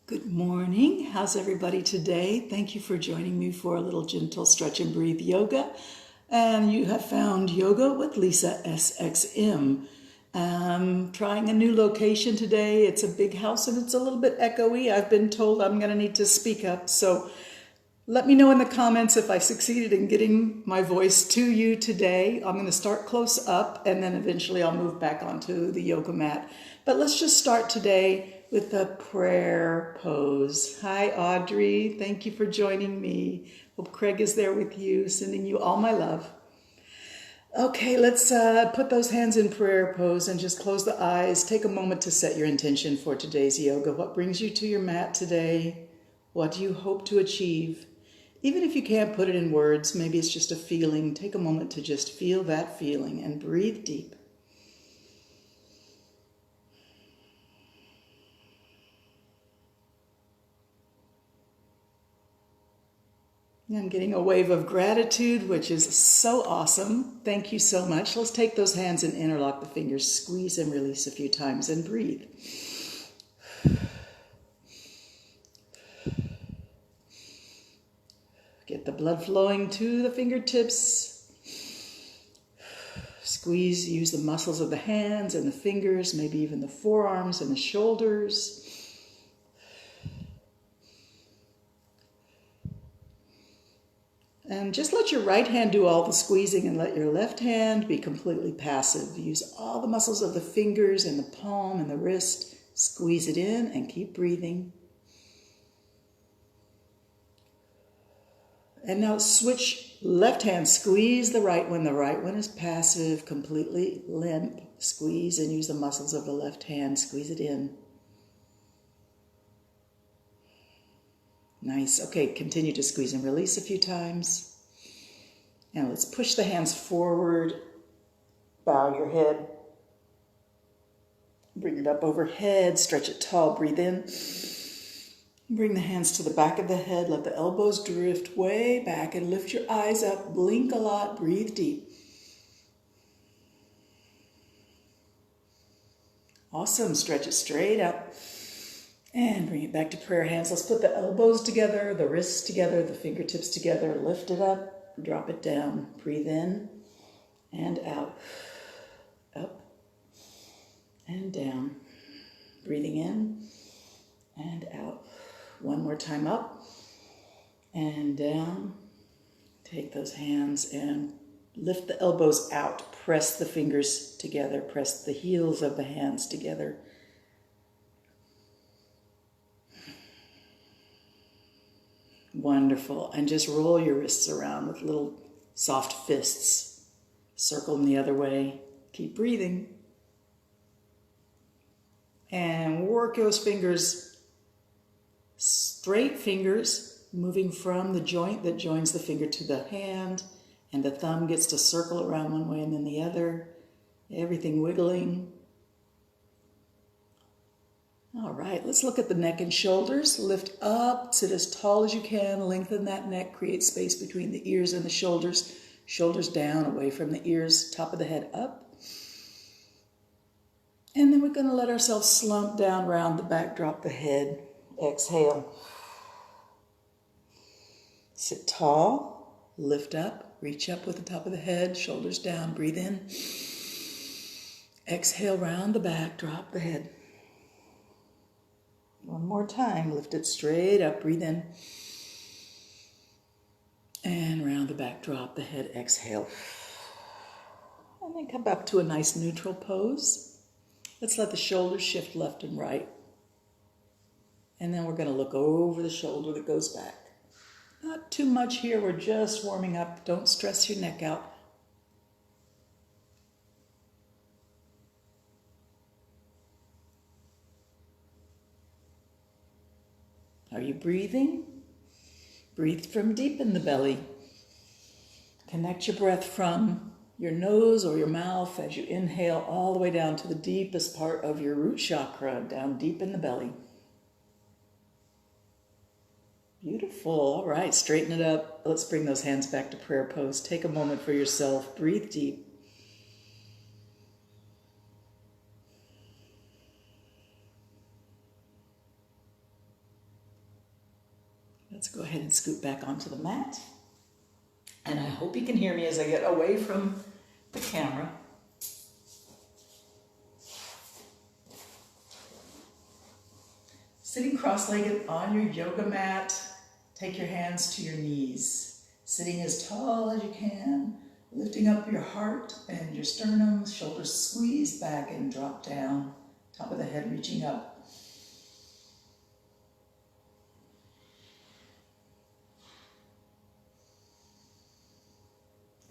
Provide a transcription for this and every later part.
Good morning. How's everybody today? Thank you for joining me for a little gentle stretch and breathe yoga. And you have found Yoga with Lisa SXM. I'm trying a new location today. It's a big house and it's a little bit echoey. I've been told I'm going to need to speak up. So let me know in the comments if I succeeded in getting my voice to you today. I'm going to start close up and then eventually I'll move back onto the yoga mat. But let's just start today with the prayer pose. Hi, Audrey. Thank you for joining me. Hope Craig is there with you, sending you all my love. Okay, let's put those hands in prayer pose and just close the eyes. Take a moment to set your intention for today's yoga. What brings you to your mat today? What do you hope to achieve? Even if you can't put it in words, maybe it's just a feeling. Take a moment to just feel that feeling and breathe deep. I'm getting a wave of gratitude, which is so awesome. Thank you so much. Let's take those hands and interlock the fingers. Squeeze and release a few times and breathe. Get the blood flowing to the fingertips. Squeeze, use the muscles of the hands and the fingers, maybe even the forearms and the shoulders. And just let your right hand do all the squeezing and let your left hand be completely passive. Use all the muscles of the fingers and the palm and the wrist. Squeeze it in and keep breathing. And now switch left hand. Squeeze the right one. The right one is passive, completely limp. Squeeze and use the muscles of the left hand. Squeeze it in. Nice. Okay, continue to squeeze and release a few times. Now let's push the hands forward. Bow your head. Bring it up overhead. Stretch it tall. Breathe in. Bring the hands to the back of the head. Let the elbows drift way back and lift your eyes up. Blink a lot. Breathe deep. Awesome. Stretch it straight up. And bring it back to prayer hands. Let's put the elbows together, the wrists together, the fingertips together. Lift it up, drop it down. Breathe in and out. Up and down. Breathing in and out. One more time, up and down. Take those hands and lift the elbows out. Press the fingers together. Press the heels of the hands together. Wonderful. And just roll your wrists around with little soft fists. Circle them the other way. Keep breathing. And work those fingers, straight fingers, moving from the joint that joins the finger to the hand. And the thumb gets to circle around one way and then the other. Everything wiggling. All right, let's look at the neck and shoulders. Lift up, sit as tall as you can, lengthen that neck, create space between the ears and the shoulders. Shoulders down, away from the ears, top of the head up. And then we're going to let ourselves slump down, round the back, drop the head. Exhale. Sit tall, lift up, reach up with the top of the head, shoulders down, breathe in. Exhale, round the back, drop the head. One more time, lift it straight up, breathe in. And round the back, drop the head, exhale. And then come up to a nice neutral pose. Let's let the shoulders shift left and right. And then we're going to look over the shoulder that goes back. Not too much here, we're just warming up. Don't stress your neck out. Are you breathing? Breathe from deep in the belly. Connect your breath from your nose or your mouth as you inhale all the way down to the deepest part of your root chakra, down deep in the belly. Beautiful. All right, straighten it up. Let's bring those hands back to prayer pose. Take a moment for yourself. Breathe deep. Let's go ahead and scoot back onto the mat. And I hope you can hear me as I get away from the camera. Sitting cross-legged on your yoga mat, take your hands to your knees. Sitting as tall as you can, lifting up your heart and your sternum, shoulders squeeze back and drop down, top of the head reaching up.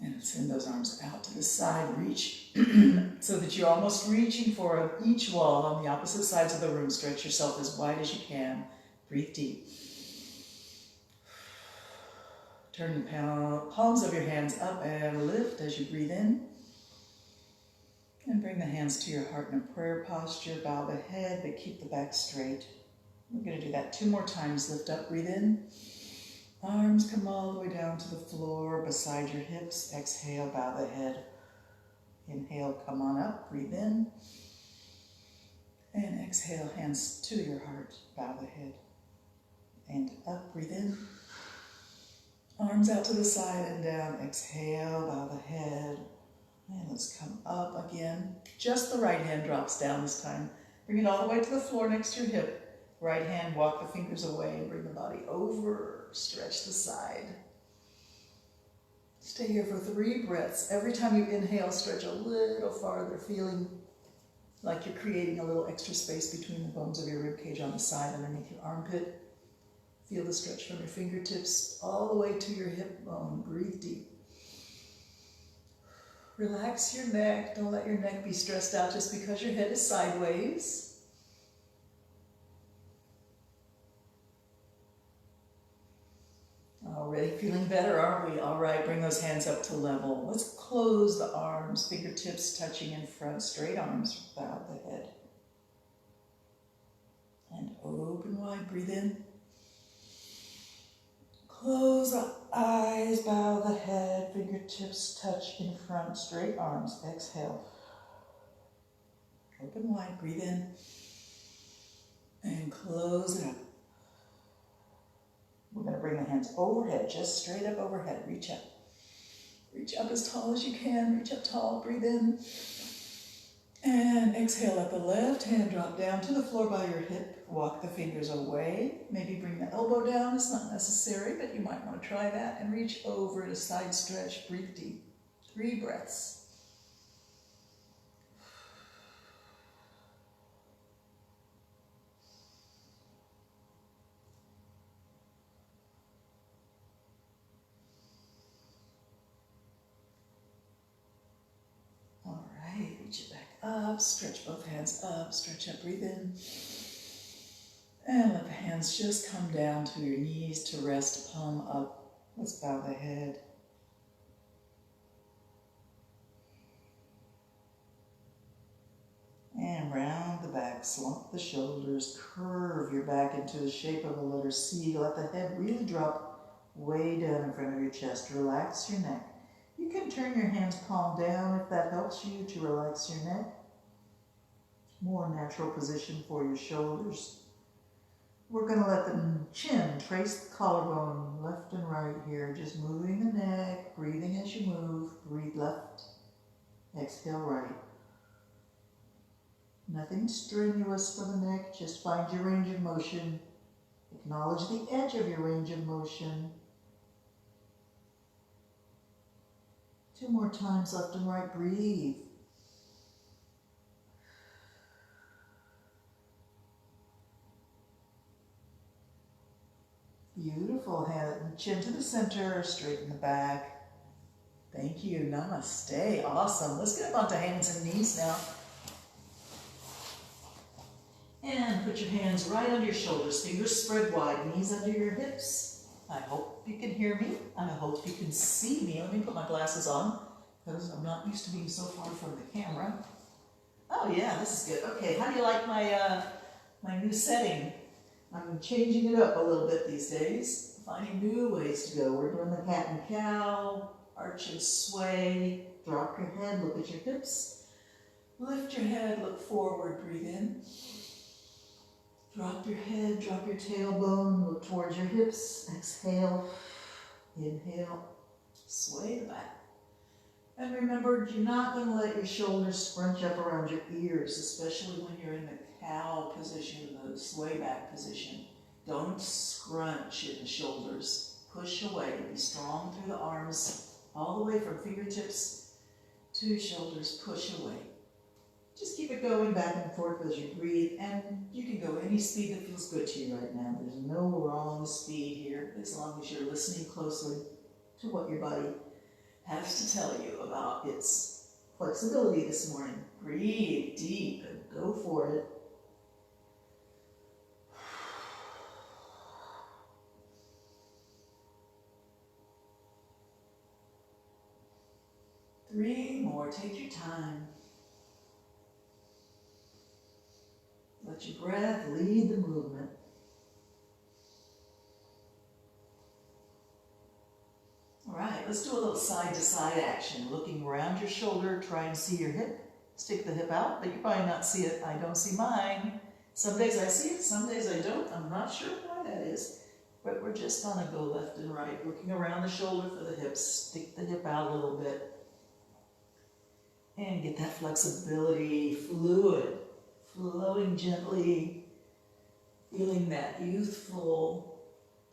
And send those arms out to the side, reach so that you're almost reaching for each wall on the opposite sides of the room. Stretch yourself as wide as you can. Breathe deep. Turn the palms of your hands up and lift as you breathe in. And bring the hands to your heart in a prayer posture. Bow the head, but keep the back straight. We're going to do that 2 more times. Lift up, breathe in. Arms come all the way down to the floor beside your hips. Exhale, bow the head. Inhale, come on up, breathe in. And exhale, hands to your heart, bow the head. And up, breathe in. Arms out to the side and down. Exhale, bow the head. And let's come up again. Just the right hand drops down this time. Bring it all the way to the floor next to your hip. Right hand, walk the fingers away and bring the body over. Stretch the side. Stay here for 3 breaths. Every time you inhale, stretch a little farther, feeling like you're creating a little extra space between the bones of your rib cage on the side underneath your armpit. Feel the stretch from your fingertips all the way to your hip bone. Breathe deep. Relax your neck. Don't let your neck be stressed out just because your head is sideways. Already feeling better, aren't we? All right, bring those hands up to level. Let's close the arms, fingertips touching in front, straight arms, bow the head. And open wide, breathe in. Close the eyes, bow the head, fingertips touch in front, straight arms, exhale. Open wide, breathe in. And close it up. We're going to bring the hands overhead, just straight up overhead. Reach up. Reach up as tall as you can. Reach up tall. Breathe in. And exhale. Let the left hand drop down to the floor by your hip. Walk the fingers away. Maybe bring the elbow down. It's not necessary, but you might want to try that. And reach over to side stretch. Breathe deep. 3 breaths. Reach it back up, stretch both hands up, stretch up, breathe in. And let the hands just come down to your knees to rest, palm up. Let's bow the head. And round the back, slump the shoulders, curve your back into the shape of a letter C. Let the head really drop way down in front of your chest. Relax your neck. You can turn your hands palm down if that helps you to relax your neck. More natural position for your shoulders. We're going to let the chin trace the collarbone left and right here. Just moving the neck, breathing as you move. Breathe left, exhale right. Nothing strenuous for the neck. Just find your range of motion. Acknowledge the edge of your range of motion. 2 more times, left and right, breathe. Beautiful, hand, chin to the center, straighten the back. Thank you, namaste, awesome. Let's get up onto hands and knees now. And put your hands right under your shoulders, fingers spread wide, knees under your hips. I hope you can hear me. I hope you can see me. Let me put my glasses on because I'm not used to being so far from the camera. Oh yeah, this is good. Okay, how do you like my my new setting? I'm changing it up a little bit these days, finding new ways to go. We're doing the cat and cow, arch and sway, drop your head, look at your hips, lift your head, look forward, breathe in. Drop your head, drop your tailbone, look towards your hips. Exhale, inhale, sway back. And remember, you're not going to let your shoulders scrunch up around your ears, especially when you're in the cow position, the sway back position. Don't scrunch in the shoulders. Push away. Be strong through the arms, all the way from fingertips to shoulders. Push away. Just keep it going back and forth as you breathe, and you can go any speed that feels good to you right now. There's no wrong speed here, as long as you're listening closely to what your body has to tell you about its flexibility this morning. Breathe deep and go for it. Three more. Take your time. Let your breath lead the movement. All right, let's do a little side-to-side action. Looking around your shoulder, try and see your hip. Stick the hip out, but you probably not see it. I don't see mine. Some days I see it, some days I don't. I'm not sure why that is. But we're just gonna go left and right, looking around the shoulder for the hips. Stick the hip out a little bit. And get that flexibility, fluid, flowing gently, feeling that youthful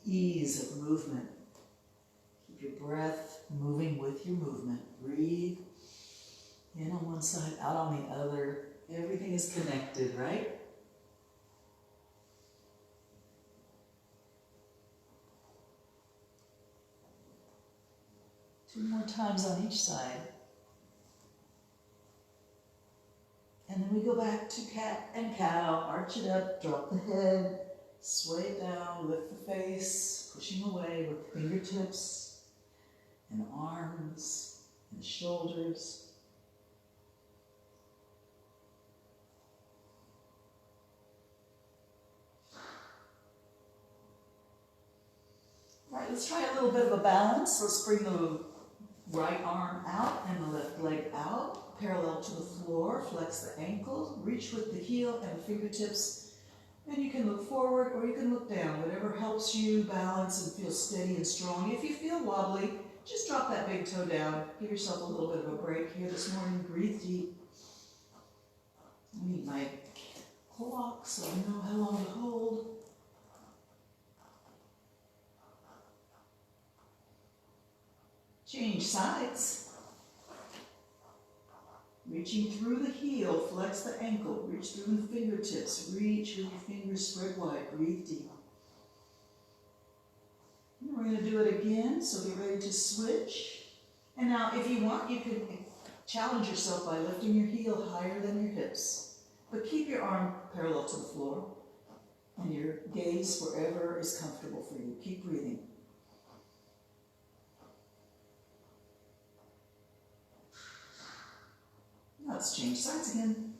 ease of movement. Keep your breath moving with your movement. Breathe in on one side, out on the other. Everything is connected, right? Two more times on each side. And then we go back to cat and cow. Arch it up, drop the head, sway it down, lift the face, pushing away with the fingertips and arms and shoulders. All right, let's try a little bit of a balance. Let's bring the right arm out and the left leg out, parallel to the floor. Flex the ankles, reach with the heel and the fingertips. And you can look forward or you can look down, whatever helps you balance and feel steady and strong. If you feel wobbly, just drop that big toe down. Give yourself a little bit of a break here this morning. Breathe deep. I need my clock so I know how long to hold. Change sides. Reaching through the heel, flex the ankle, reach through the fingertips, reach with your fingers spread wide, breathe deep. And we're going to do it again, so get ready to switch. And now if you want, you can challenge yourself by lifting your heel higher than your hips. But keep your arm parallel to the floor and your gaze wherever is comfortable for you. Keep breathing. Let's change sides again.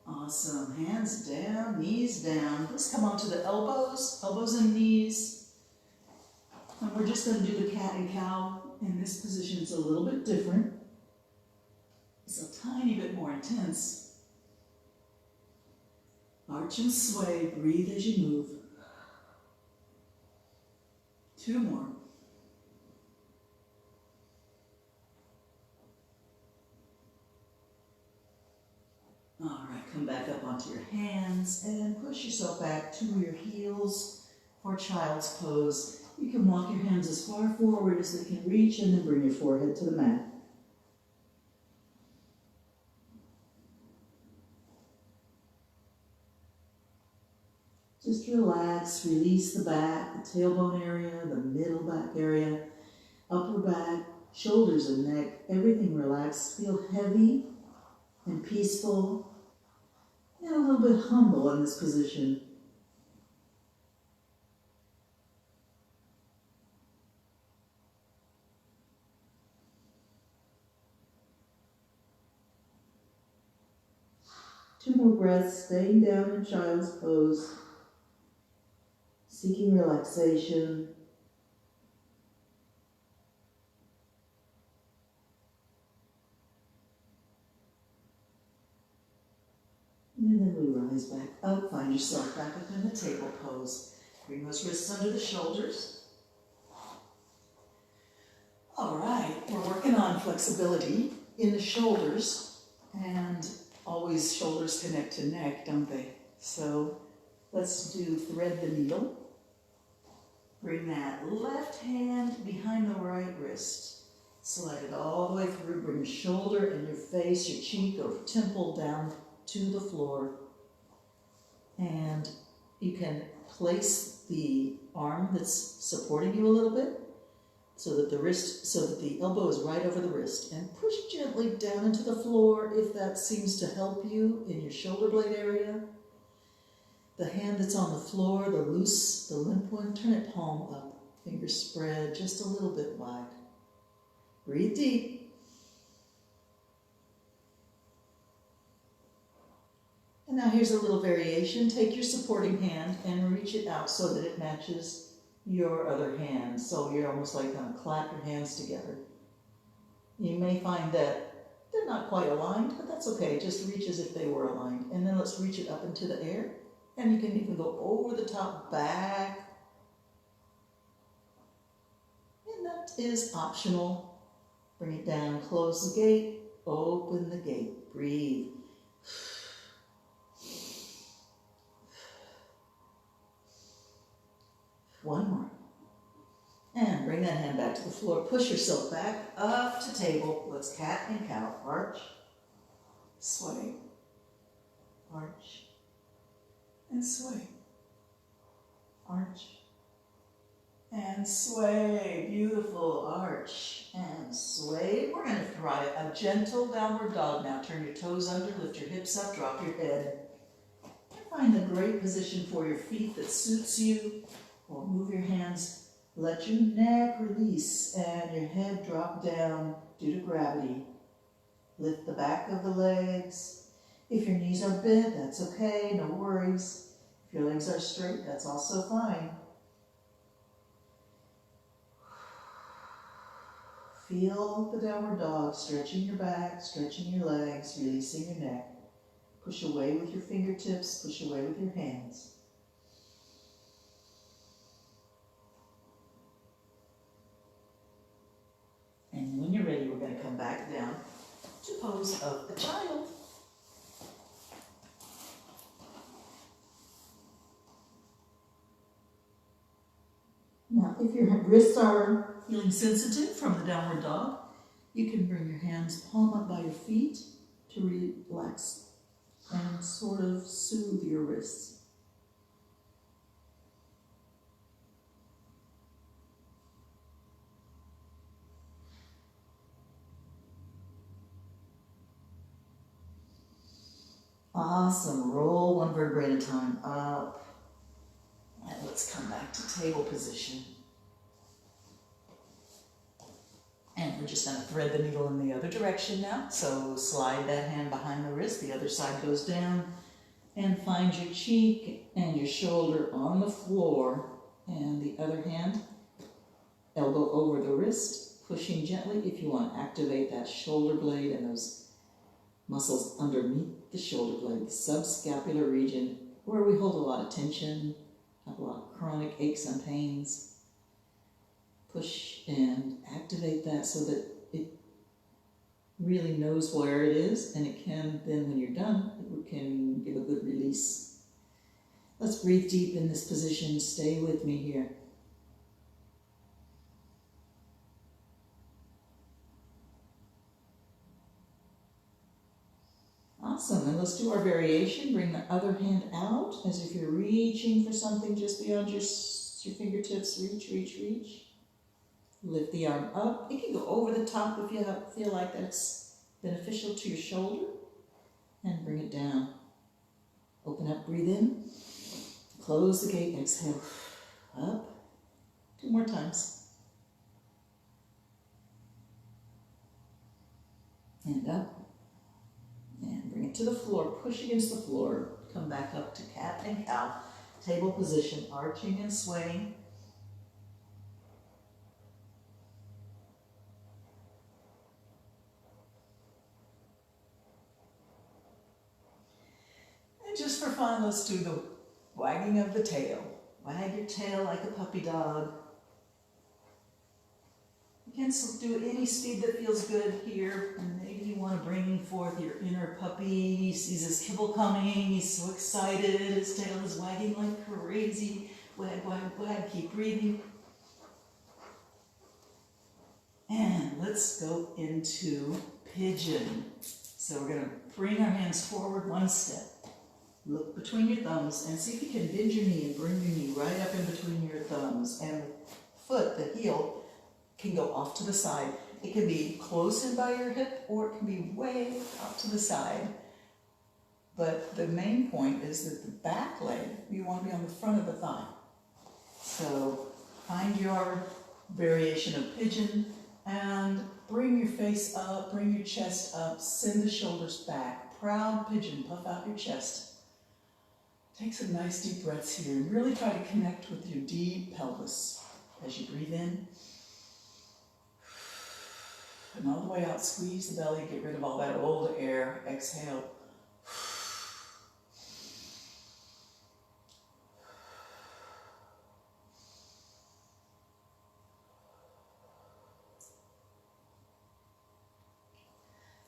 Awesome. Hands down, knees down. Let's come on to the elbows and knees. And we're just going to do the cat and cow. In this position, it's a little bit different. It's a tiny bit more intense. Arch and sway, breathe as you move. Two more. All right, come back up onto your hands and push yourself back to your heels for child's pose. You can walk your hands as far forward as they can reach and then bring your forehead to the mat. Just relax, release the back, the tailbone area, the middle back area, upper back, shoulders and neck, everything relaxed. Feel heavy and peaceful and a little bit humble in this position. Two more breaths, staying down in child's pose. Seeking relaxation, And then we rise back up, find yourself back up in the table pose. Bring those wrists under the shoulders. All right, we're working on flexibility in the shoulders, and always shoulders connect to neck, don't they? So let's do thread the needle. Bring that left hand behind the right wrist. Slide it all the way through. Bring your shoulder and your face, your cheek or temple down to the floor. And you can place the arm that's supporting you a little bit so that the elbow is right over the wrist, and push gently down into the floor if that seems to help you in your shoulder blade area. The hand that's on the floor, the limp one, turn it palm up, fingers spread just a little bit wide. Breathe deep. And now here's a little variation. Take your supporting hand and reach it out so that it matches your other hand. So you're almost like going to clap your hands together. You may find that they're not quite aligned, but that's okay. Just reach as if they were aligned. And then let's reach it up into the air. And you can even go over the top, back. And that is optional. Bring it down, close the gate, open the gate, breathe. One more. And bring that hand back to the floor. Push yourself back up to table. Let's cat and cow. Arch, sway, arch, and sway. Arch and sway. Beautiful. Arch and sway. We're going to try a gentle downward dog now. Turn your toes under, lift your hips up, drop your head. And find a great position for your feet that suits you. Or move your hands. Let your neck release and your head drop down due to gravity. Lift the back of the legs. If your knees are bent, that's okay, no worries. If your legs are straight, that's also fine. Feel the downward dog, stretching your back, stretching your legs, releasing your neck. Push away with your fingertips, push away with your hands. And when you're ready, we're going to come back down to pose of the child. Now, if your wrists are feeling sensitive from the downward dog, you can bring your hands palm up by your feet to relax and sort of soothe your wrists. Awesome. Roll one vertebrae at a time up. And let's come back to table position. And we're just going to thread the needle in the other direction now. So slide that hand behind the wrist. The other side goes down. And find your cheek and your shoulder on the floor. And the other hand, elbow over the wrist, pushing gently if you want to activate that shoulder blade and those muscles underneath the shoulder blade, the subscapular region, where we hold a lot of tension, have a lot of chronic aches and pains. Push and activate that so that it really knows where it is, and it can then, when you're done, it can give a good release. Let's breathe deep in this position. Stay with me here. Awesome, and let's do our variation. Bring the other hand out as if you're reaching for something just beyond your fingertips. Reach, reach, reach. Lift the arm up. It can go over the top if you feel like that's beneficial to your shoulder. And bring it down. Open up, breathe in. Close the gate, exhale. Up. 2 more times. And up. And bring it to the floor, push against the floor. Come back up to cat and cow. Table position, arching and swaying. And just for fun, let's do the wagging of the tail. Wag your tail like a puppy dog. You can do any speed that feels good here. And maybe you want to bring forth your inner puppy. He sees his kibble coming. He's so excited. His tail is wagging like crazy. Wag, wag, wag. Keep breathing. And let's go into pigeon. So we're going to bring our hands forward one step. Look between your thumbs and see if you can bend your knee and bring your knee right up in between your thumbs. And the foot, the heel, can go off to the side. It can be close in by your hip or it can be way out to the side. But the main point is that the back leg, you want to be on the front of the thigh. So find your variation of pigeon and bring your face up, bring your chest up, send the shoulders back. Proud pigeon, puff out your chest. Take some nice deep breaths here and really try to connect with your deep pelvis as you breathe in. And all the way out, squeeze the belly, get rid of all that old air. Exhale.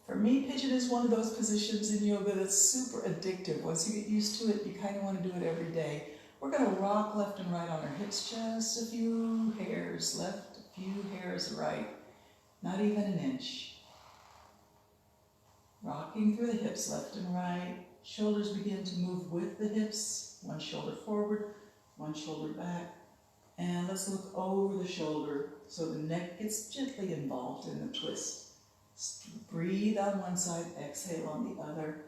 For me, pigeon is one of those positions in yoga that's super addictive. Once you get used to it, you kind of want to do it every day. We're going to rock left and right on our hips, just a few hairs left, a few hairs right, not even an inch. Rocking through the hips left and right. Shoulders begin to move with the hips. One shoulder forward, one shoulder back. And let's look over the shoulder so the neck gets gently involved in the twist. Breathe on one side, exhale on the other.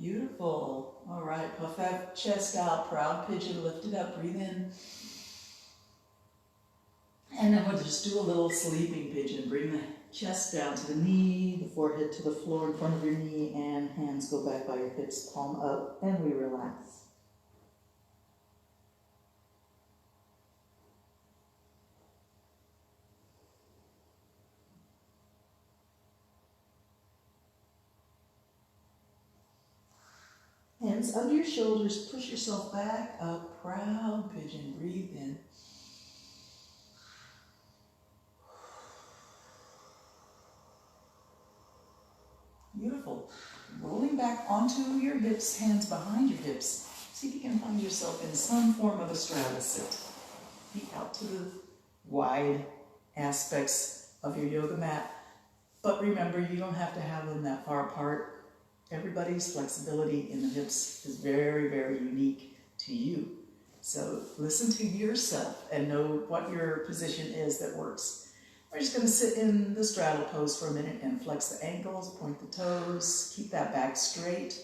Beautiful. All right, puff that chest out, proud pigeon, lift it up, breathe in. And then we'll just do a little sleeping pigeon. Bring the chest down to the knee, the forehead to the floor in front of your knee, and hands go back by your hips, palm up, and we relax. Hands under your shoulders, push yourself back up, proud pigeon, breathe in. Beautiful. Rolling back onto your hips, hands behind your hips. See if you can find yourself in some form of a straddle sit. Feet out to the wide aspects of your yoga mat. But remember, you don't have to have them that far apart. Everybody's flexibility in the hips is very, very unique to you. So listen to yourself and know what your position is that works. We're just going to sit in the straddle pose for a minute and flex the ankles, point the toes, keep that back straight.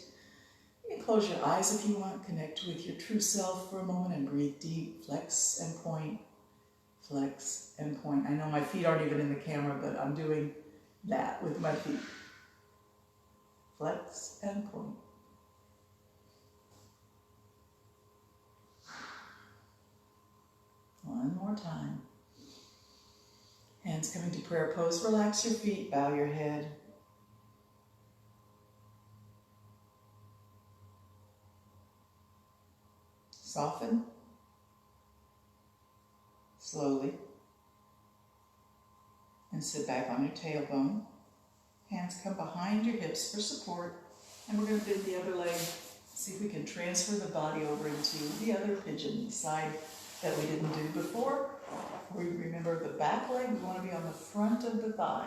You can close your eyes if you want, connect with your true self for a moment and breathe deep, flex and point, flex and point. I know my feet aren't even in the camera, but I'm doing that with my feet. Flex and point. One more time. Hands coming to prayer pose. Relax your feet, bow your head. Soften. Slowly. And sit back on your tailbone. Hands come behind your hips for support. And we're going to bend the other leg. See if we can transfer the body over into the other pigeon, the side that we didn't do before. We remember the back leg, we want to be on the front of the thigh.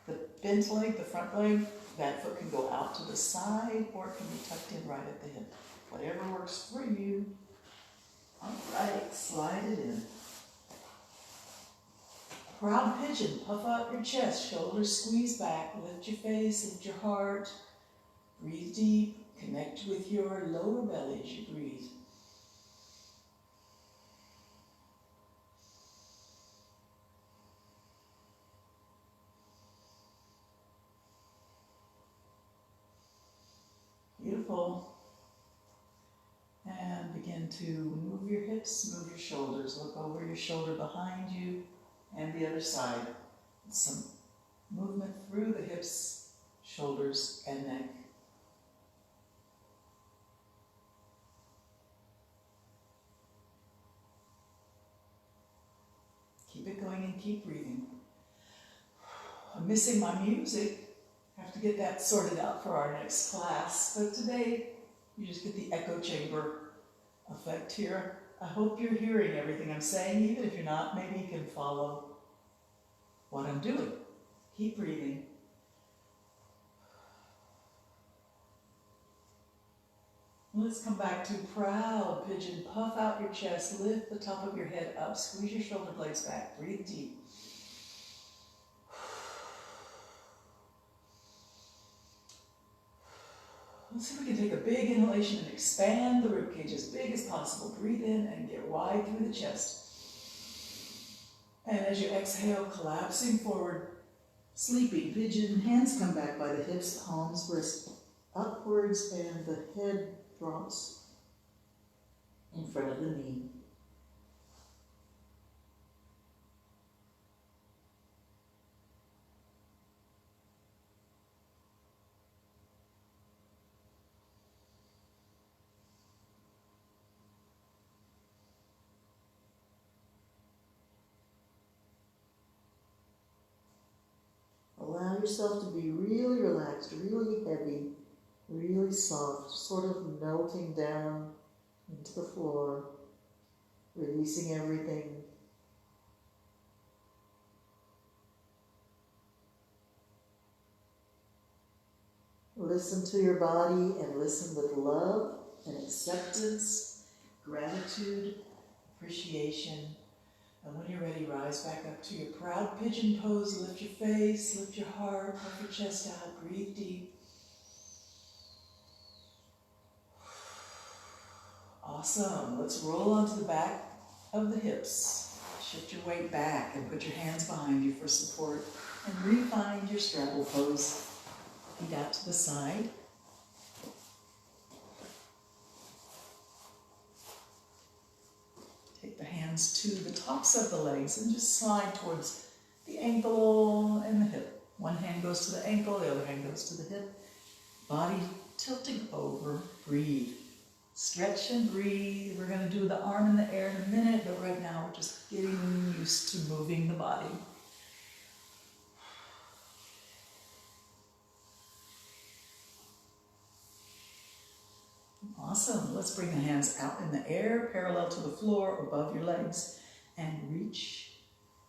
The bent leg, the front leg, that foot can go out to the side or it can be tucked in right at the hip. Whatever works for you. All right, slide it in. Proud pigeon, puff out your chest, shoulders squeeze back, lift your face, lift your heart. Breathe deep, connect with your lower belly as you breathe. Beautiful. And begin to move your hips, move your shoulders. Look over your shoulder behind you. And the other side. Some movement through the hips, shoulders, and neck. Keep it going and keep breathing. I'm missing my music. I have to get that sorted out for our next class. But today, you just get the echo chamber effect here. I hope you're hearing everything I'm saying. Even if you're not, maybe you can follow what I'm doing. Keep breathing. Let's come back to proud pigeon. Puff out your chest, lift the top of your head up, squeeze your shoulder blades back, breathe deep. Let's see if we can take a big inhalation and expand the ribcage as big as possible. Breathe in and get wide through the chest. And as you exhale, collapsing forward, sleeping pigeon. Hands come back by the hips, palms rest upwards, and the head drops in front of the knee. Allow yourself to be really relaxed, really heavy, really soft, sort of melting down into the floor, releasing everything. Listen to your body and listen with love and acceptance, gratitude, appreciation. And when you're ready, rise back up to your proud pigeon pose. Lift your face, lift your heart, puff your chest out, breathe deep. Awesome. Let's roll onto the back of the hips. Shift your weight back and put your hands behind you for support. And refine your straddle pose. Feet out to the side. Take the hands to the tops of the legs and just slide towards the ankle and the hip. One hand goes to the ankle, the other hand goes to the hip. Body tilting over, breathe. Stretch and breathe. We're going to do the arm in the air in a minute, but right now we're just getting used to moving the body. Awesome. Let's bring the hands out in the air, parallel to the floor, above your legs, and reach,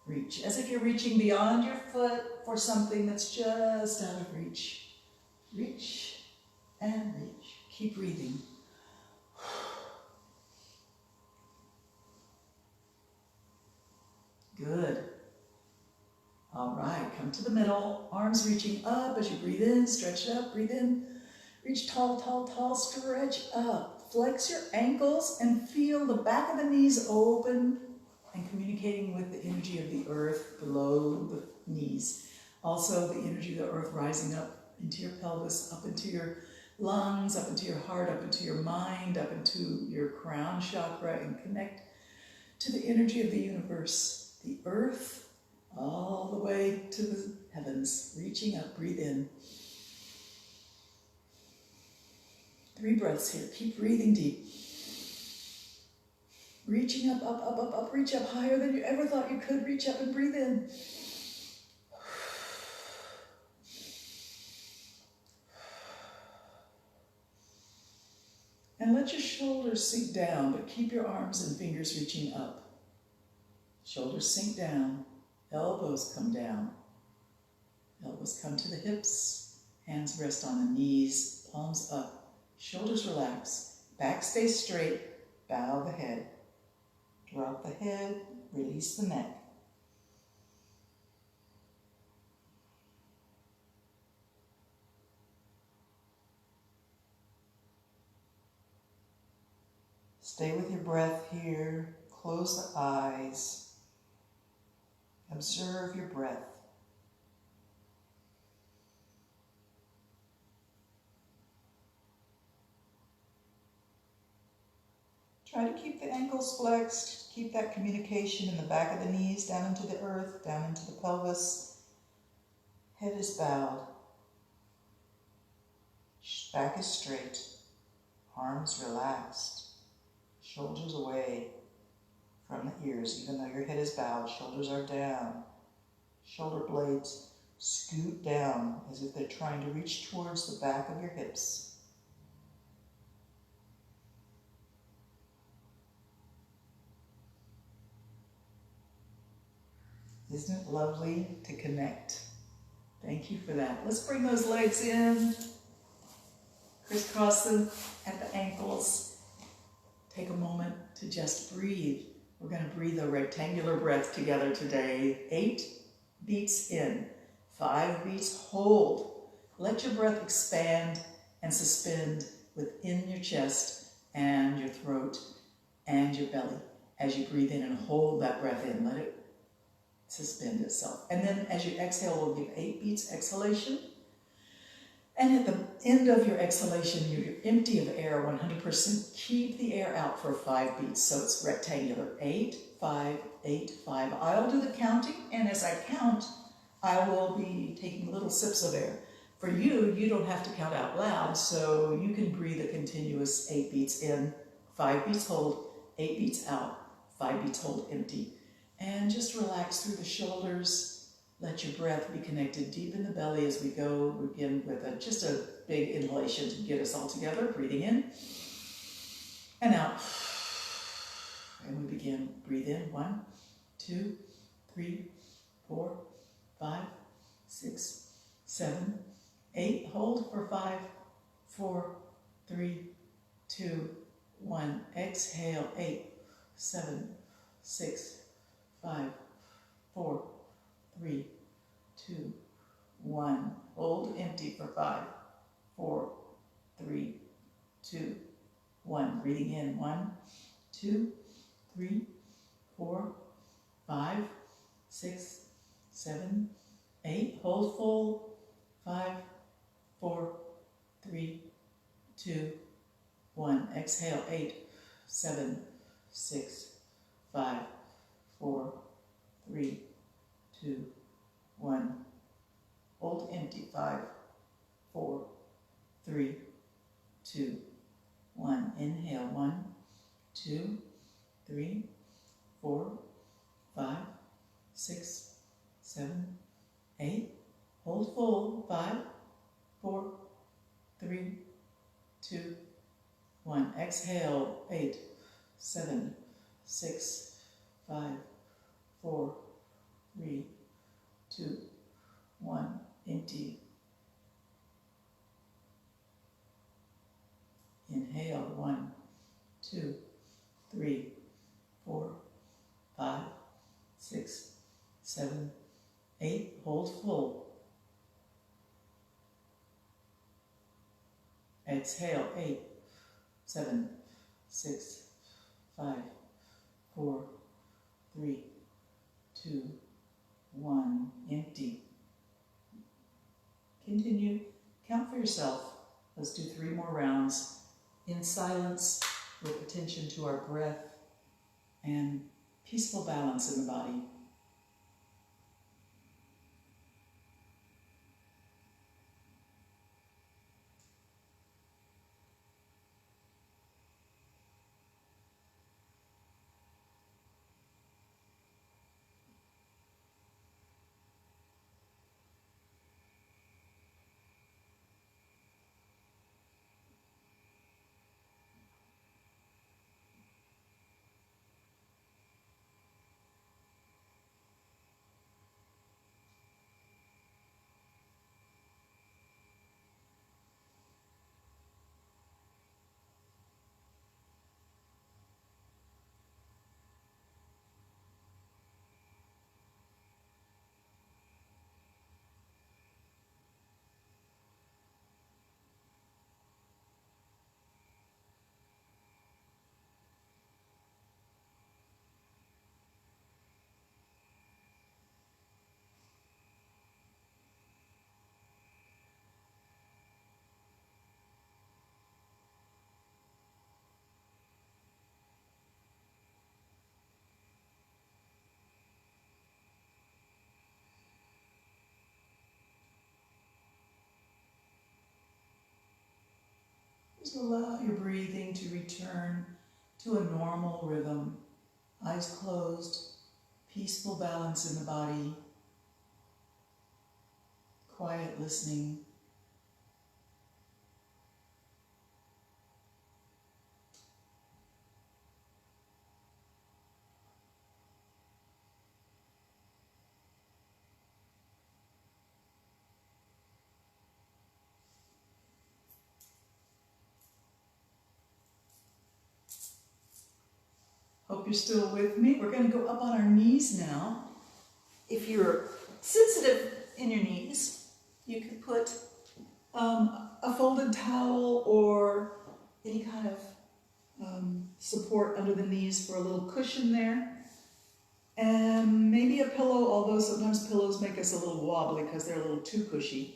reach. As if you're reaching beyond your foot for something that's just out of reach. Reach and reach. Keep breathing. Good. All right, come to the middle, arms reaching up as you breathe in, stretch it up, breathe in. Reach tall, tall, tall, stretch up. Flex your ankles and feel the back of the knees open and communicating with the energy of the earth below the knees. Also, the energy of the earth rising up into your pelvis, up into your lungs, up into your heart, up into your mind, up into your crown chakra, and connect to the energy of the universe, the earth, all the way to the heavens. Reaching up, breathe in. 3 breaths here. Keep breathing deep. Reaching up, up, up, up, up. Reach up higher than you ever thought you could. Reach up and breathe in. And let your shoulders sink down, but keep your arms and fingers reaching up. Shoulders sink down. Elbows come down. Elbows come to the hips. Hands rest on the knees. Palms up. Shoulders relax, back stays straight, bow the head. Drop the head, release the neck. Stay with your breath here, close the eyes. Observe your breath. Try to keep the ankles flexed, Keep that communication in the back of the knees, down into the earth, down into the pelvis. Head is bowed. Back is straight. Arms relaxed. Shoulders away from the ears. Even though your head is bowed, shoulders are down. Shoulder blades scoot down as if they're trying to reach towards the back of your hips. Isn't it lovely to connect? Thank you for that. Let's bring those legs in. Crisscross them at the ankles. Take a moment to just breathe. We're going to breathe a rectangular breath together today. 8 beats in, 5 beats hold. Let your breath expand and suspend within your chest and your throat and your belly. As you breathe in and hold that breath in, let it suspend itself. And then as you exhale, we'll give 8 beats exhalation. And at the end of your exhalation, you're empty of air 100%. Keep the air out for 5 beats. So it's rectangular. 8, 5, 8, 5. I'll do the counting, and as I count, I will be taking little sips of air. For you, you don't have to count out loud, so you can breathe a continuous 8 beats in, 5 beats hold, 8 beats out, 5 beats hold empty. And just relax through the shoulders. Let your breath be connected deep in the belly as we go. We begin with just a big inhalation to get us all together. Breathing in and out. And we begin. Breathe in. 1, 2, 3, 4, 5, 6, 7, 8. Hold for 5, 4, 3, 2, 1. Exhale. 8, 7, 6, 5, 4, 3, 2, 1. Hold empty for 5, 4, 3, 2, 1. Breathing in. 1, 2, 3, 4, 5, 6, 7, 8. Hold full. 5, 4, 3, 2, 1. Exhale. 8, 7, 6, 5, 4, 3, 2, 1. Hold empty. 5, 4, 3, 2, 1. Inhale. 1, 2, 3, 4, 5, 6, 7, 8. Hold full. 5, 4, 3, 2, 1. Exhale. 8, 7, 6, 5, 4, 3, 2, 1. Empty. Inhale. 1, 2, 3, 4, 5, 6, 7, 8. Hold full. Exhale. 8, 7, 6, 5, 4, 3, 2, 1. Empty. Continue. Count for yourself. Let's do 3 more rounds in silence with attention to our breath and peaceful balance in the body. to allow your breathing to return to a normal rhythm. Eyes closed, peaceful balance in the body, quiet listening. Hope you're still with me. We're going to go up on our knees now. If you're sensitive in your knees, you can put a folded towel or any kind of support under the knees for a little cushion there. And maybe a pillow, although sometimes pillows make us a little wobbly because they're a little too cushy.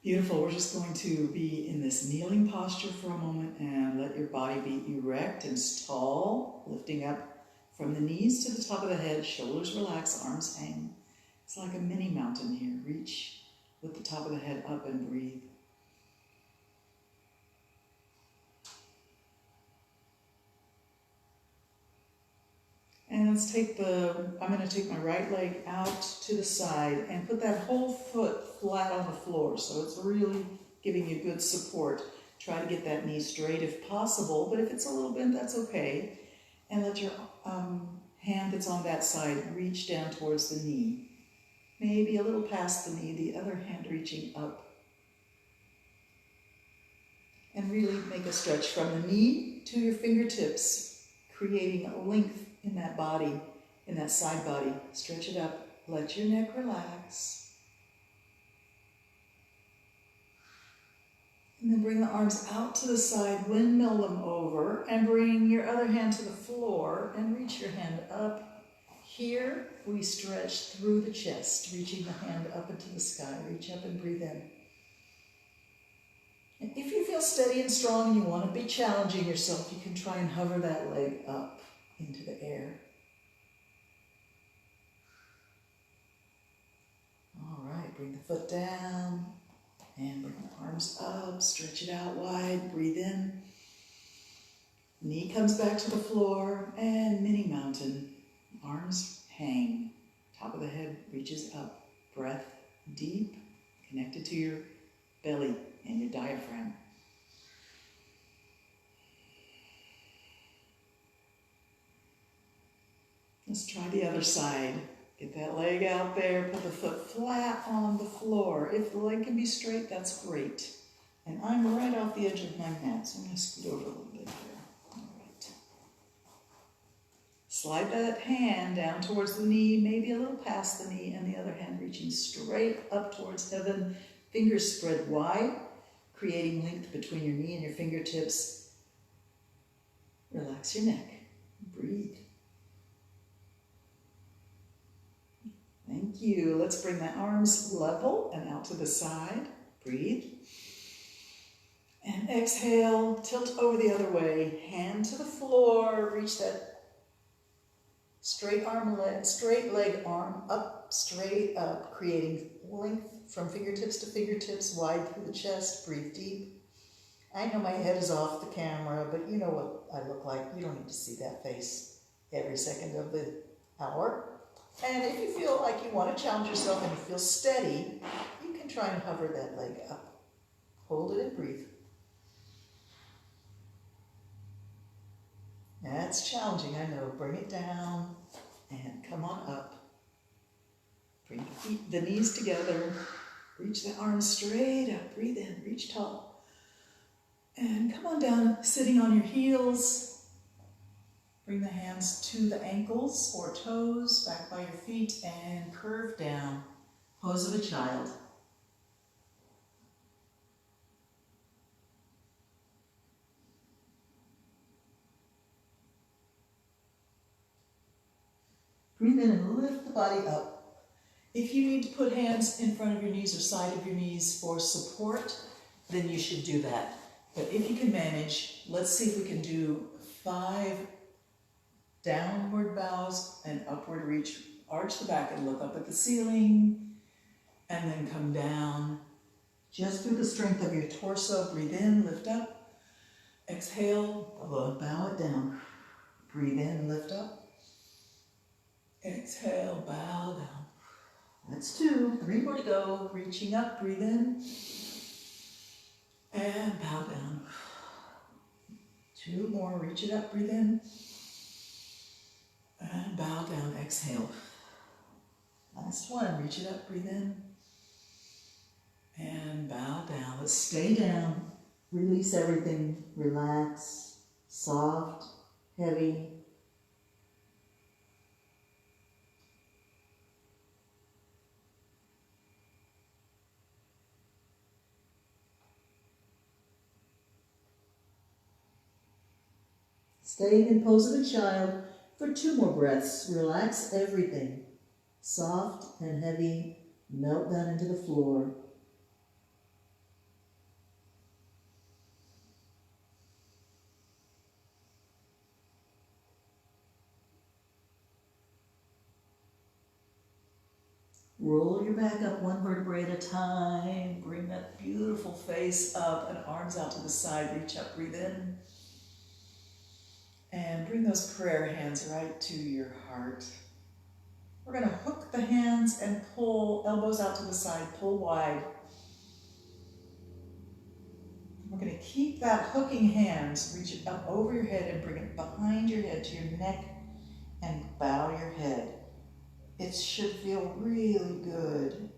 Beautiful. We're just going to be in this kneeling posture for a moment and let your body be erect and tall, lifting up from the knees to the top of the head, shoulders relax, arms hang. It's like a mini mountain here. Reach with the top of the head up and breathe. And let's take I'm going to take my right leg out to the side and put that whole foot flat on the floor. So it's really giving you good support. Try to get that knee straight if possible, but if it's a little bent, that's okay. And let your hand that's on that side reach down towards the knee. Maybe a little past the knee, the other hand reaching up. And really make a stretch from the knee to your fingertips, creating a length in that body, in that side body. Stretch it up. Let your neck relax. And then bring the arms out to the side, windmill them over, and bring your other hand to the floor and reach your hand up. Here, we stretch through the chest, reaching the hand up into the sky. Reach up and breathe in. And if you feel steady and strong and you want to be challenging yourself, you can try and hover that leg up into the air. All right, bring the foot down and bring the arms up, stretch it out wide, breathe in. Knee comes back to the floor and mini mountain. Arms hang, top of the head reaches up, breath deep, connected to your belly and your diaphragm. Let's try the other side. Get that leg out there, put the foot flat on the floor. If the leg can be straight, that's great. And I'm right off the edge of my mat, so I'm going to scoot over a little bit here. All right. Slide that hand down towards the knee, maybe a little past the knee, and the other hand reaching straight up towards heaven. Fingers spread wide, creating length between your knee and your fingertips. Relax your neck. Breathe. Thank you. Let's bring the arms level and out to the side. Breathe. And exhale, tilt over the other way. Hand to the floor. Reach that straight leg arm up, straight up, creating length from fingertips to fingertips, wide through the chest. Breathe deep. I know my head is off the camera, but you know what I look like. You don't need to see that face every second of the hour. And if you feel like you want to challenge yourself and you feel steady, you can try and hover that leg up. Hold it and breathe. That's challenging, I know. Bring it down and come on up. Bring the knees together. Reach the arms straight up. Breathe in. Reach tall. And come on down, sitting on your heels. Bring the hands to the ankles or toes, back by your feet, and curve down. Pose of a child. Breathe in and lift the body up. If you need to put hands in front of your knees or side of your knees for support, then you should do that. But if you can manage, let's see if we can do 5 downward bows and upward reach. Arch the back and look up at the ceiling, and then come down Just through the strength of your torso, breathe in, lift up. Exhale, bow it down. Breathe in, lift up. Exhale, bow down. That's 2. 3 more to go. Reaching up, breathe in. And bow down. 2 more, reach it up, breathe in. And bow down, exhale. Last one, reach it up, breathe in. And bow down. Let's stay down. Release everything. Relax. Soft, heavy. Stay in pose of a child for 2 more breaths. Relax everything. Soft and heavy. Melt down into the floor. Roll your back up 1 vertebrae at a time. Bring that beautiful face up and arms out to the side. Reach up, breathe in. And bring those prayer hands right to your heart. We're going to hook the hands and pull, elbows out to the side, pull wide. We're going to keep that hooking hands, reach it up over your head and bring it behind your head to your neck and bow your head. It should feel really good.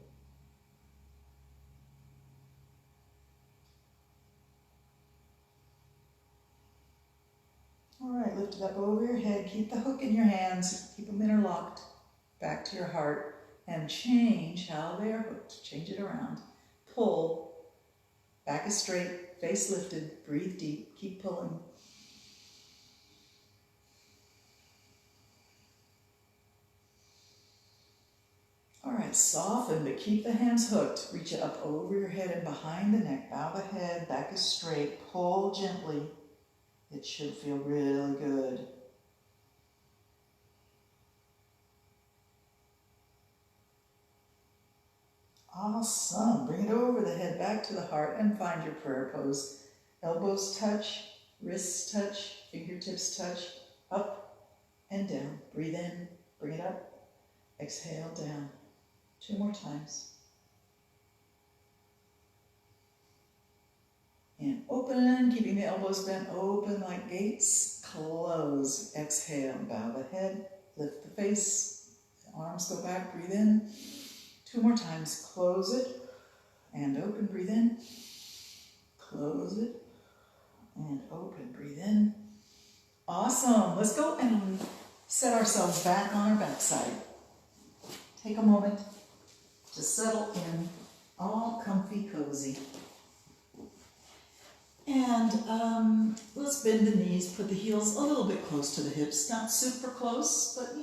All right, lift it up over your head. Keep the hook in your hands. Keep them interlocked back to your heart. And change how they are hooked. Change it around. Pull. Back is straight. Face lifted. Breathe deep. Keep pulling. All right, soften, but keep the hands hooked. Reach it up over your head and behind the neck. Bow the head. Back is straight. Pull gently. It should feel really good. Awesome. Bring it over the head, back to the heart, and find your prayer pose. Elbows touch, wrists touch, fingertips touch, up and down. Breathe in, bring it up, exhale down. 2 more times. And open, keeping the elbows bent open like gates. Close, exhale, bow the head, lift the face, arms go back, breathe in. 2 more times, close it, and open, breathe in. Close it, and open, breathe in. Awesome, let's go and set ourselves back on our backside. Take a moment to settle in, all comfy, cozy. And let's bend the knees, put the heels a little bit close to the hips, not super close, but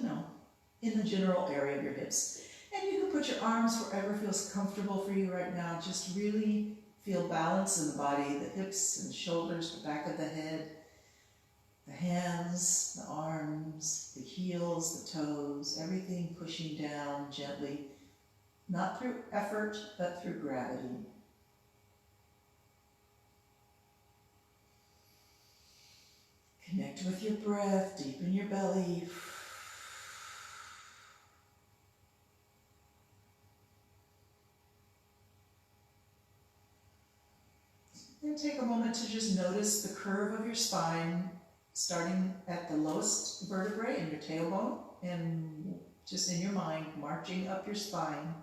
in the general area of your hips. And you can put your arms wherever feels comfortable for you right now. Just really feel balance in the body, the hips and shoulders, the back of the head, the hands, the arms, the heels, the toes, everything pushing down gently, not through effort, but through gravity. Connect with your breath, deepen your belly. And take a moment to just notice the curve of your spine, starting at the lowest vertebrae in your tailbone, and just in your mind, marching up your spine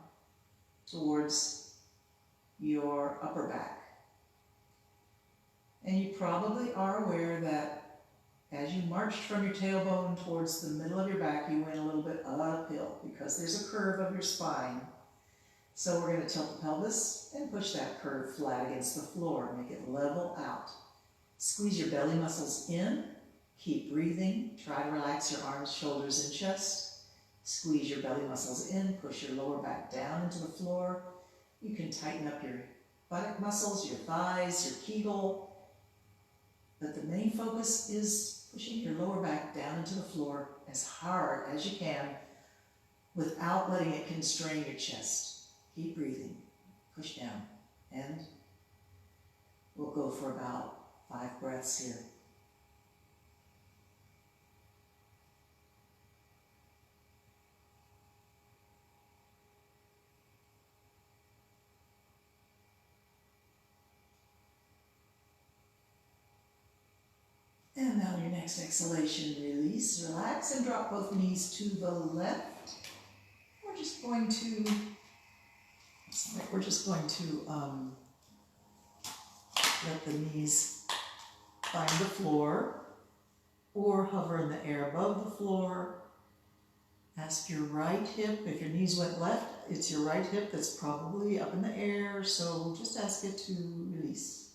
towards your upper back. And you probably are aware that as you marched from your tailbone towards the middle of your back, you went a little bit uphill because there's a curve of your spine. So we're going to tilt the pelvis and push that curve flat against the floor. Make it level out. Squeeze your belly muscles in. Keep breathing. Try to relax your arms, shoulders, and chest. Squeeze your belly muscles in. Push your lower back down into the floor. You can tighten up your buttock muscles, your thighs, your kegel. But the main focus is pushing your lower back down into the floor as hard as you can without letting it constrain your chest. Keep breathing. Push down And we'll go for about 5 breaths here. And now your next exhalation, release, relax, and drop both knees to the left. We're just going to let the knees find the floor or hover in the air above the floor. Ask your right hip, if your knees went left, it's your right hip that's probably up in the air, so just ask it to release.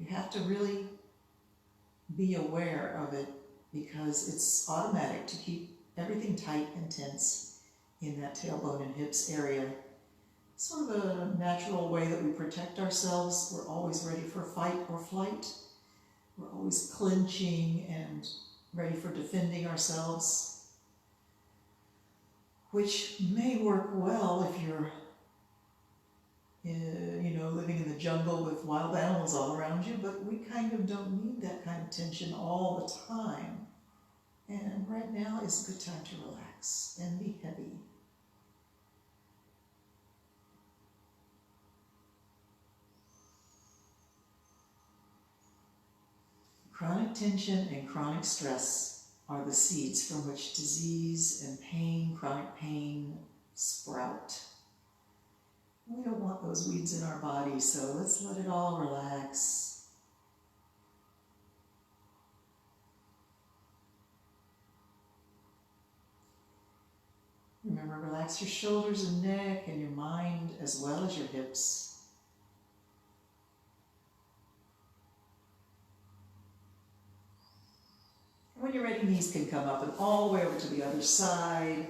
You have to really be aware of it because it's automatic to keep everything tight and tense in that tailbone and hips area. Sort of a natural way that we protect ourselves. We're always ready for fight or flight. We're always clenching and ready for defending ourselves, which may work well if you're living in the jungle with wild animals all around you, but we kind of don't need that kind of tension all the time. And right now is a good time to relax and be heavy. Chronic tension and chronic stress are the seeds from which disease and pain, chronic pain, sprout. We don't want those weeds in our body, so let's let it all relax. Remember, relax your shoulders and neck and your mind as well as your hips. When you're ready, knees can come up and all the way over to the other side.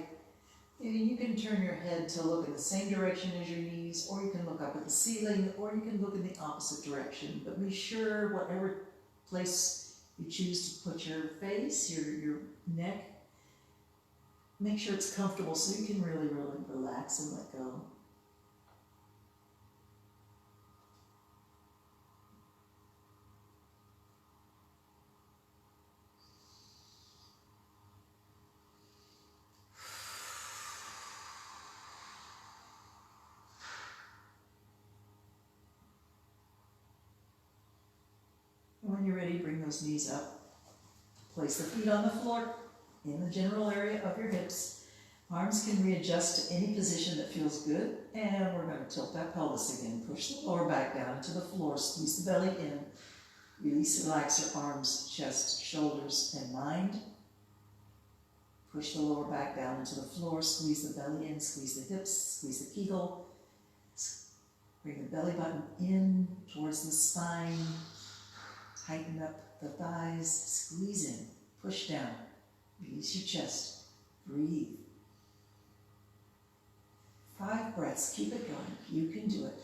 You can turn your head to look in the same direction as your knees, or you can look up at the ceiling, or you can look in the opposite direction. But be sure whatever place you choose to put your face, your neck, make sure it's comfortable so you can really, really relax and let go. When you're ready, bring those knees up. Place the feet on the floor in the general area of your hips. Arms can readjust to any position that feels good. And we're going to tilt that pelvis again. Push the lower back down into the floor. Squeeze the belly in. Release, relax your arms, chest, shoulders, and mind. Push the lower back down into the floor. Squeeze the belly in. Squeeze the hips. Squeeze the kegel. Bring the belly button in towards the spine. Tighten up the thighs, squeeze in, push down, release your chest, breathe. 5 breaths, keep it going, you can do it.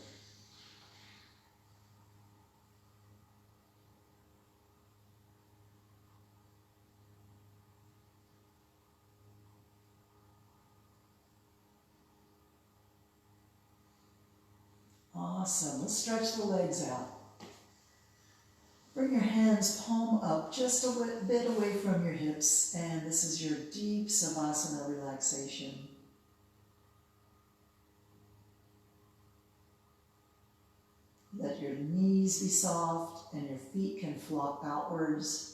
Awesome, let's stretch the legs out. Bring your hands palm up just a bit away from your hips, and this is your deep Savasana relaxation. Let your knees be soft and your feet can flop outwards.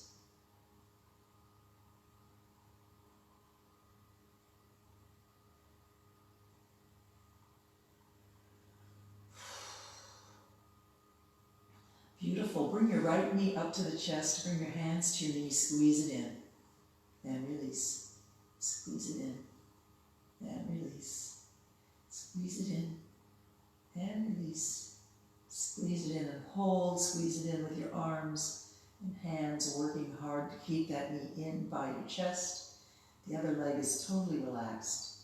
Beautiful. Bring your right knee up to the chest. Bring your hands to your knees. Squeeze it in. And release. Squeeze it in. And release. Squeeze it in. And release. Squeeze it in and hold. Squeeze it in with your arms and hands, working hard to keep that knee in by your chest. The other leg is totally relaxed.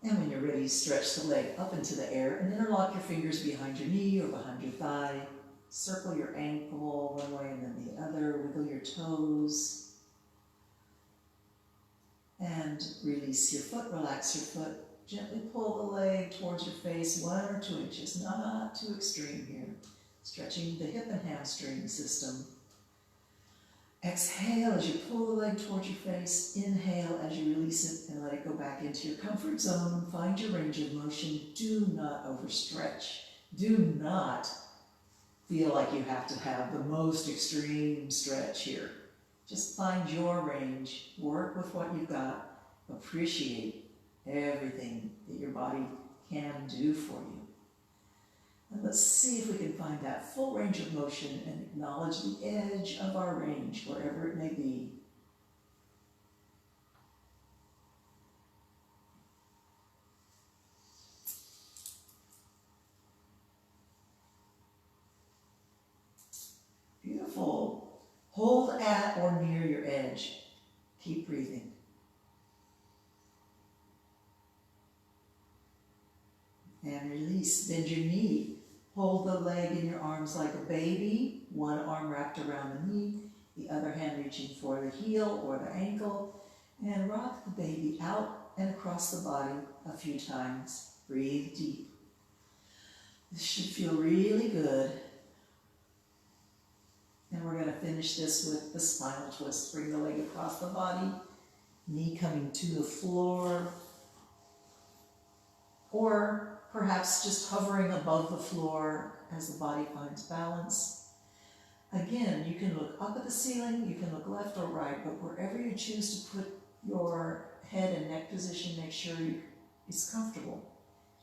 And when you're ready, stretch the leg up into the air and interlock your fingers behind your knee or behind your thigh. Circle your ankle one way and then the other. Wiggle your toes. And release your foot, relax your foot. gently pull the leg towards your face 1 or 2 inches, not too extreme here. Stretching the hip and hamstring system. Exhale as you pull the leg towards your face. Inhale as you release it and let it go back into your comfort zone. Find your range of motion. Do not overstretch. Do not feel like you have to have the most extreme stretch here. Just find your range. Work with what you've got. Appreciate everything that your body can do for you. And let's see if we can find that full range of motion and acknowledge the edge of our range, wherever it may be. Beautiful. Hold at or near your edge. Keep breathing. And release. Bend your knee. Hold the leg in your arms like a baby. One arm wrapped around the knee, the other hand reaching for the heel or the ankle. And rock the baby out and across the body a few times. Breathe deep. This should feel really good. And we're going to finish this with the spinal twist. Bring the leg across the body, knee coming to the floor, or perhaps just hovering above the floor as the body finds balance. Again, you can look up at the ceiling, you can look left or right, but wherever you choose to put your head and neck position, make sure it's comfortable.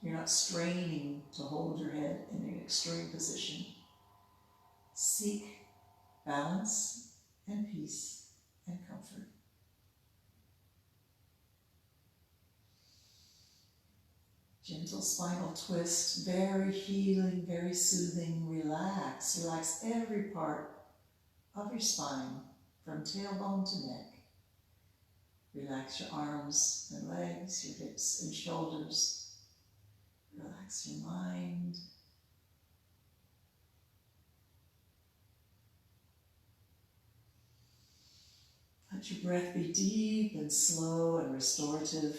You're not straining to hold your head in an extreme position. Seek balance and peace and comfort. Gentle spinal twist, very healing, very soothing. Relax. Relax every part of your spine, from tailbone to neck. Relax your arms and legs, your hips and shoulders. Relax your mind. Let your breath be deep and slow and restorative.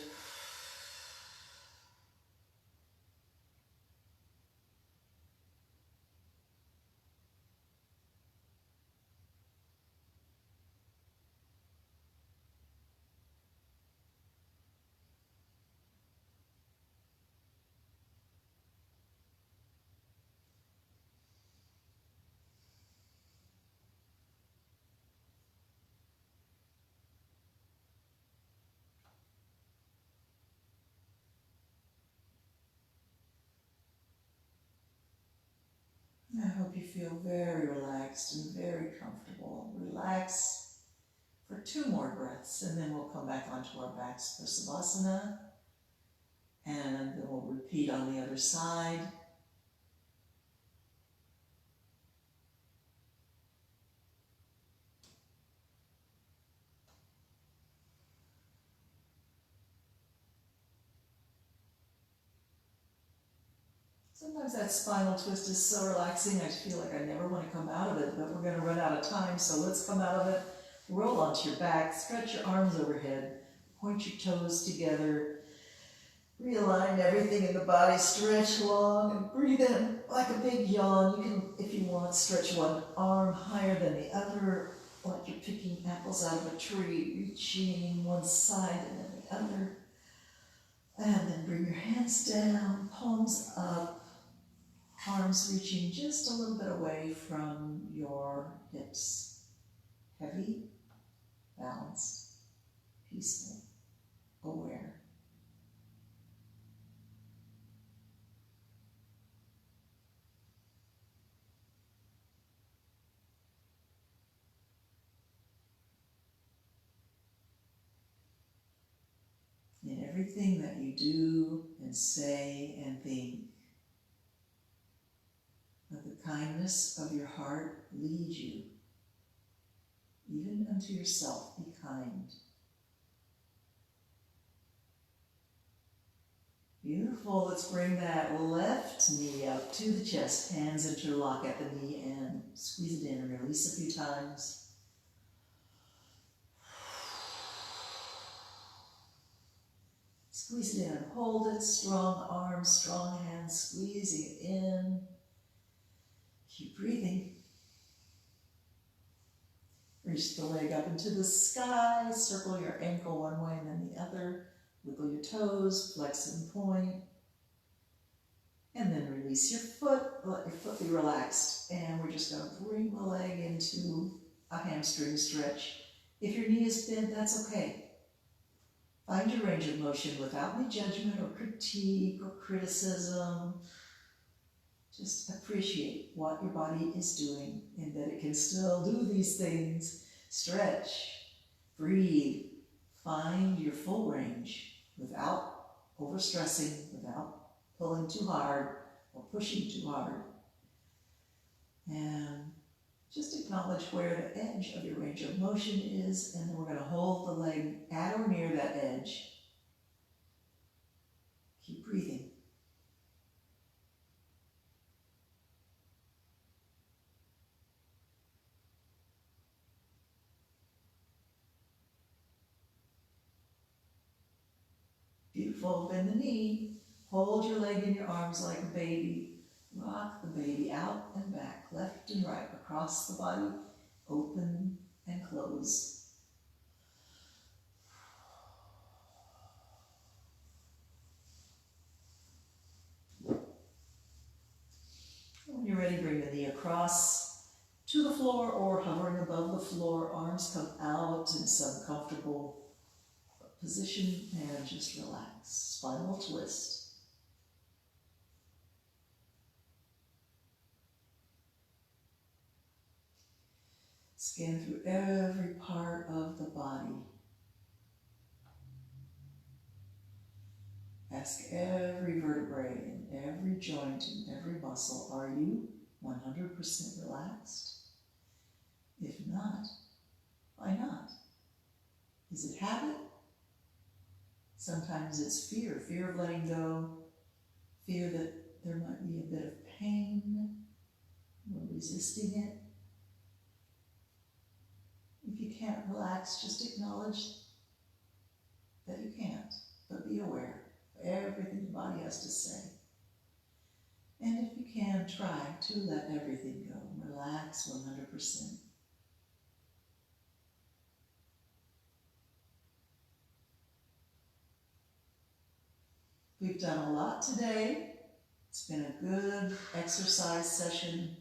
I hope you feel very relaxed and very comfortable. Relax for 2 more breaths, and then we'll come back onto our backs for Savasana, and then we'll repeat on the other side. Sometimes that spinal twist is so relaxing, I feel like I never want to come out of it, but we're going to run out of time, so let's come out of it. Roll onto your back, stretch your arms overhead, point your toes together, realign everything in the body, stretch long, and breathe in like a big yawn. You can, if you want, stretch one arm higher than the other, like you're picking apples out of a tree, reaching one side and then the other. And then bring your hands down, palms up, arms reaching just a little bit away from your hips. Heavy, balanced, peaceful, aware. In everything that you do and say and think, let the kindness of your heart lead you. Even unto yourself, be kind. Beautiful. Let's bring that left knee up to the chest. Hands interlock at the knee and squeeze it in and release a few times. Let's Squeeze it in and hold it. Strong arms, strong hands, squeezing it in. Keep breathing. Reach the leg up into the sky. Circle your ankle one way and then the other. Wiggle your toes, flex and point. And then release your foot. Let your foot be relaxed. And we're just going to bring the leg into a hamstring stretch. If your knee is bent, that's okay. Find your range of motion without any judgment or critique or criticism. Just appreciate what your body is doing and that it can still do these things. Stretch, breathe, find your full range without overstressing, without pulling too hard or pushing too hard. And just acknowledge where the edge of your range of motion is, and then we're going to hold the leg at or near that edge. Keep breathing. Beautiful. Bend the knee. Hold your leg in your arms like a baby. Rock the baby out and back, left and right, across the body. Open and close. When you're ready, bring the knee across to the floor or hovering above the floor. Arms come out in some comfortable position and just relax. Spinal twist. Scan through every part of the body. Ask every vertebrae and every joint and every muscle, are you 100% relaxed? If not, why not? Is it habit? Sometimes it's fear of letting go, fear that there might be a bit of pain, or resisting it. If you can't relax, just acknowledge that you can't, but be aware of everything the body has to say. And if you can, try to let everything go. Relax 100%. We've done a lot today. It's been a good exercise session.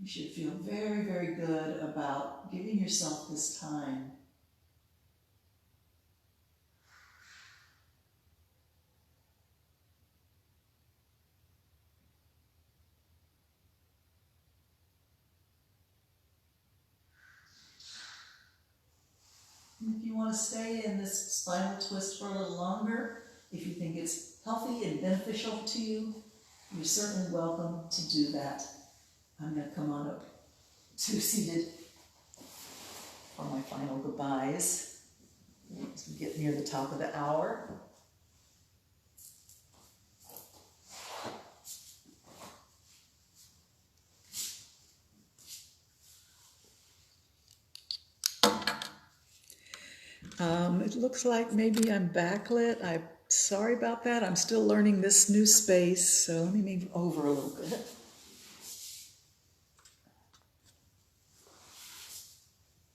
You should feel very, very good about giving yourself this time. And if you want to stay in this spinal twist for a little longer, if you think it's healthy and beneficial to you, you're certainly welcome to do that. I'm going to come on up to seated for my final goodbyes as we get near the top of the hour. It looks like maybe I'm backlit. I'm sorry about that. I'm still learning this new space, so let me move over a little bit.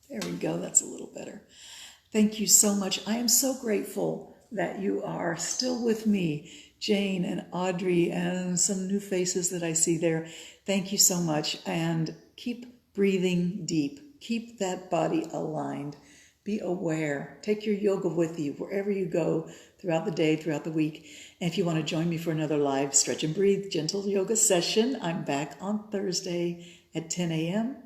There we go, that's a little better. Thank you so much. I am so grateful that you are still with me, Jane and Audrey and some new faces that I see there. Thank you so much, and keep breathing deep. Keep that body aligned. Be aware. Take your yoga with you wherever you go throughout the day, throughout the week. And if you want to join me for another live Stretch and Breathe gentle yoga session, I'm back on Thursday at 10 a.m.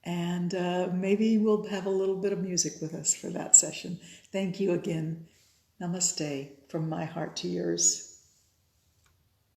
And maybe we'll have a little bit of music with us for that session. Thank you again. Namaste from my heart to yours.